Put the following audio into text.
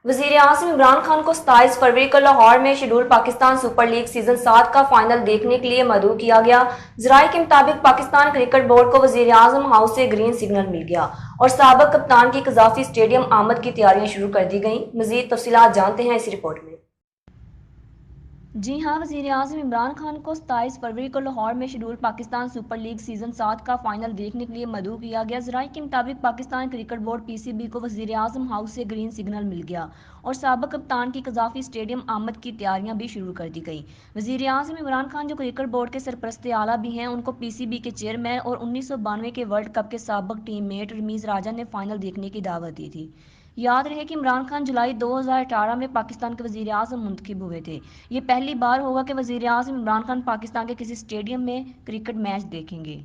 वजीर आज़म इमरान खान को 27 फरवरी को लाहौर में schedule Pakistan super league season 7 का फाइनल देखने के लिए मदऊ किया गया। जराये के मुताबिक पाकिस्तान क्रिकेट बोर्ड को वजीर आज़म हाउस से ग्रीन सिग्नल मिल गया और साबिक कप्तान की कजाफी स्टेडियम आमद की तैयारियां शुरू कर दी गईं। मजीद तफसीलात जानते हैं इस रिपोर्ट में। जी हाँ, वज़ीर आज़म इमरान खान को 27 फरवरी को लाहौर में schedule Pakistan super league season 7 का फाइनल देखने के लिए मदऊ किया गया। ज़राए के मुताबिक पाकिस्तान क्रिकेट बोर्ड पीसीबी को वज़ीर आज़म हाउस से ग्रीन सिग्नल मिल गया और साबिक कप्तान की कजाफी स्टेडियम आमद की तैयारियां भी शुरू कर दी गई। वज़ीर आज़म इमरान खान जो क्रिकेट बोर्ड के सरपरस्त आला भी हैं, उनको पीसीबी के चेयरमैन और 1992 के वर्ल्ड कप के साबिक टीम मेट रमीज़ राजा ने फाइनल देखने की दावत दी थी। याद रहे कि इमरान खान जुलाई 2018 में पाकिस्तान के वज़ीर आज़म मुंतखब हुए थे। ये पहली बार होगा कि वज़ीर आज़म इमरान खान पाकिस्तान के किसी स्टेडियम में क्रिकेट मैच देखेंगे।